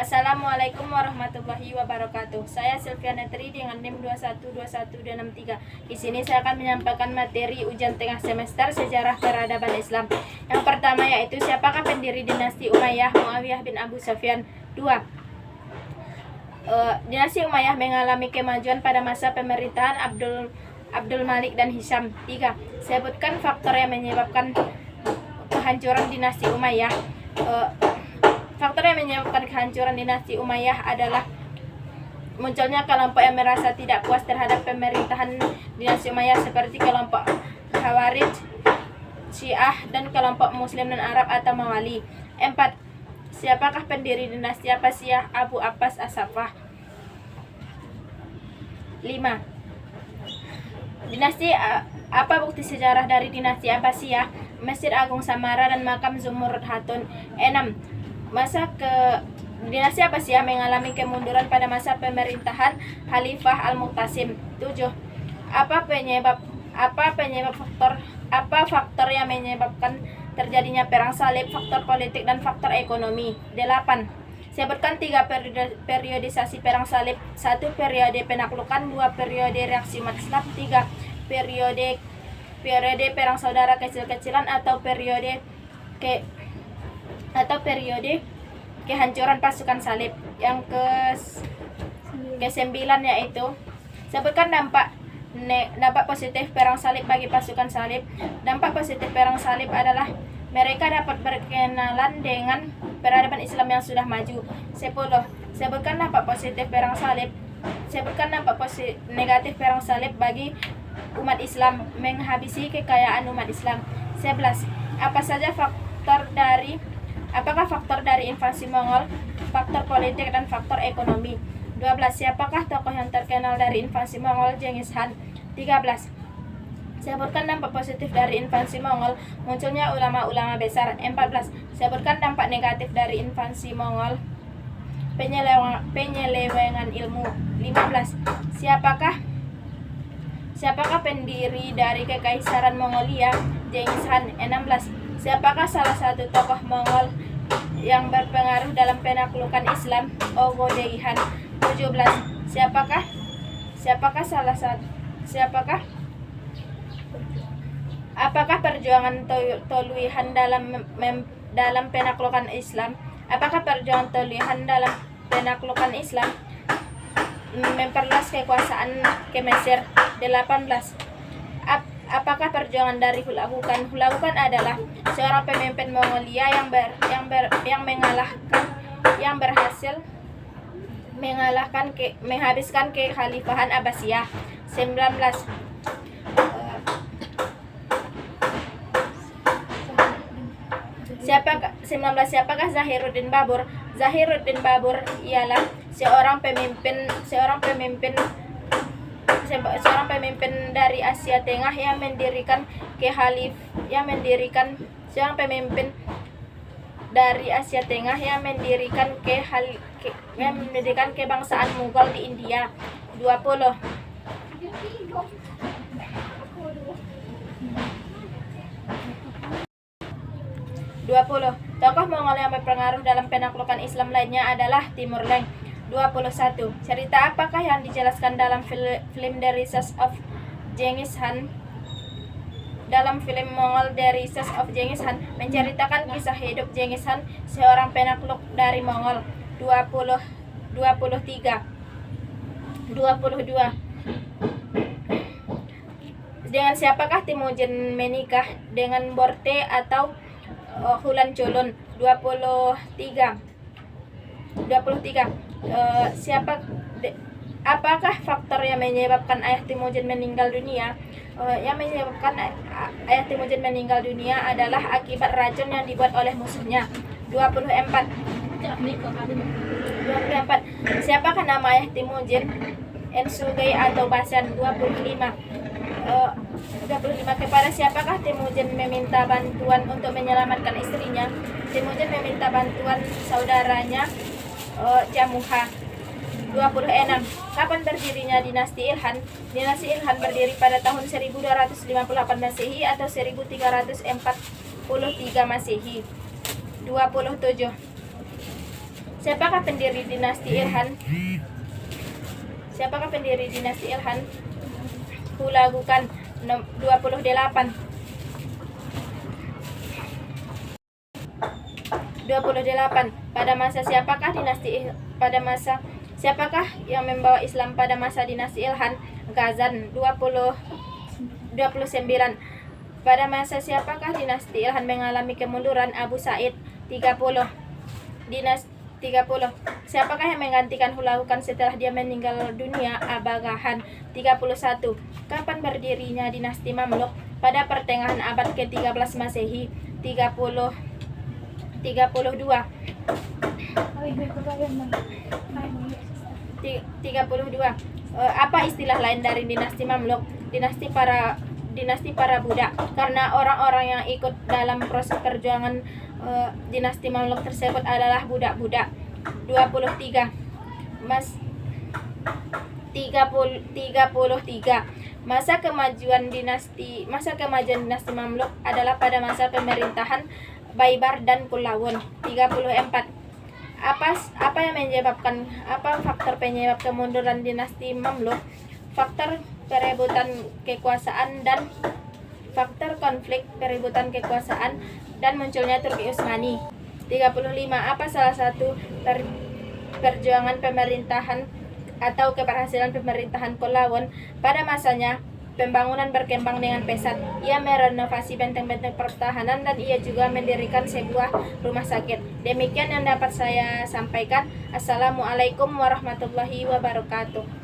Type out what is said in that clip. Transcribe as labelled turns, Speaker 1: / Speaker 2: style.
Speaker 1: Assalamualaikum warahmatullahi wabarakatuh. Saya Sylvia Netri dengan NIM 2121263. Di sini saya akan menyampaikan materi ujian tengah semester sejarah peradaban Islam. Yang pertama yaitu siapakah pendiri dinasti Umayyah, Muawiyah bin Abu Sufyan. 2. Dinasti Umayyah mengalami kemajuan pada masa pemerintahan Abdul Malik dan Hisham. 3. Sebutkan faktor yang menyebabkan kehancuran dinasti Umayyah. Faktor yang menyebabkan kehancuran dinasti Umayyah adalah munculnya kelompok yang merasa tidak puas terhadap pemerintahan dinasti Umayyah seperti kelompok Khawarij, Syiah, dan kelompok Muslim dan Arab atau Mawali. 4. Siapakah pendiri dinasti Abbasiyah? Abu Abbas As-Saffah. 5. Dinasti apa bukti sejarah dari dinasti Abbasiyah? Masjid Agung Samara dan makam Zumurrud Hatun. 6. Dinasti Abbasiyah mengalami kemunduran pada masa pemerintahan Khalifah Al-Muqtasim. 7. Apa faktor yang menyebabkan terjadinya perang salib, faktor politik dan faktor ekonomi. 8. Sebutkan 3 periodisasi perang salib. 1. Periode penaklukan. 2. Periode reaksi umat Islam. 3. Periode perang saudara kecil-kecilan atau periode kehancuran pasukan salib. Yang ke-9 yaitu sebutkan dampak positif perang salib bagi pasukan salib. Dampak positif perang salib adalah mereka dapat berkenalan dengan peradaban Islam yang sudah maju. 10. Sebutkan dampak positif perang salib. Sebutkan dampak negatif perang salib bagi umat Islam, menghabisi kekayaan umat Islam. 11. Apakah faktor dari invasi Mongol, faktor politik dan faktor ekonomi? 12. Siapakah tokoh yang terkenal dari invasi Mongol? Genghis Khan. 13. Sebutkan dampak positif dari invasi Mongol, munculnya ulama-ulama besar. 14. Sebutkan dampak negatif dari invasi Mongol, penyelewengan ilmu. 15. Siapakah pendiri dari Kekaisaran Mongolia? Genghis Khan. 16. Siapakah salah satu tokoh Mongol yang berpengaruh dalam penaklukan Islam? Ogo Deihan. 17. Apakah perjuangan Toluihan dalam penaklukan Islam? Apakah perjuangan Toluihan dalam penaklukan Islam memperluas kekuasaan ke Mesir? 18. Apakah perjuangan dari Hulagukan? Hulagukan adalah seorang pemimpin Mongolia yang berhasil menghabiskan kekhalifahan Abbasiyah. 19. Siapakah Zahiruddin Babur? Zahiruddin Babur ialah seorang pemimpin dari Asia Tengah yang mendirikan kebangsaan Mughal di India. 20. Tokoh Mongol yang berpengaruh dalam penaklukan Islam lainnya adalah Timur Leng. 21. Cerita apakah yang dijelaskan dalam film The Rise of Genghis Khan? Dalam film Mongol The Rise of Genghis Khan menceritakan kisah hidup Genghis Khan, seorang penakluk dari Mongol. 23. 22. Dengan siapakah Temujin menikah? Dengan Borte atau Hulan Culun. 23. Apakah faktor yang menyebabkan ayah Temujin meninggal dunia? Yang menyebabkan ayah Temujin meninggal dunia adalah akibat racun yang dibuat oleh musuhnya. 24. Siapakah nama ayah Temujin? Ensugei atau Basan. 25. Kepada siapakah Temujin meminta bantuan untuk menyelamatkan istrinya? Temujin meminta bantuan saudaranya Jamuha. 26. Kapan berdirinya dinasti Ilhan? Dinasti Ilhan berdiri pada tahun 1258 Masehi atau 1343 Masehi. 27. Siapakah pendiri dinasti Ilhan? Siapakah pendiri dinasti Ilhan? Hulagukan 28. 28. Siapakah yang membawa Islam pada masa dinasti Ilhan? Ghazan 29. Pada masa siapakah dinasti Ilhan mengalami kemunduran? Abu Said 30. 30. Siapakah yang menggantikan Hulagukan setelah dia meninggal dunia? Abagahan 31. Kapan berdirinya dinasti Mamluk? Pada pertengahan abad ke-13 Masehi. 32. Apa istilah lain dari dinasti Mamluk? Dinasti para budak, karena orang-orang yang ikut dalam proses perjuangan dinasti Mamluk tersebut adalah budak-budak. 23. 33. Masa kemajuan dinasti Mamluk adalah pada masa pemerintahan Baibar dan Kulawun. 34. Apa faktor penyebab kemunduran dinasti Mamluk? Faktor konflik perebutan kekuasaan dan munculnya Turki Utsmani. 35. Apa salah satu perjuangan pemerintahan atau keberhasilan pemerintahan Kulawun pada masanya? Pembangunan berkembang dengan pesat. Ia merenovasi benteng-benteng pertahanan dan ia juga mendirikan sebuah rumah sakit. Demikian yang dapat saya sampaikan. Assalamualaikum warahmatullahi wabarakatuh.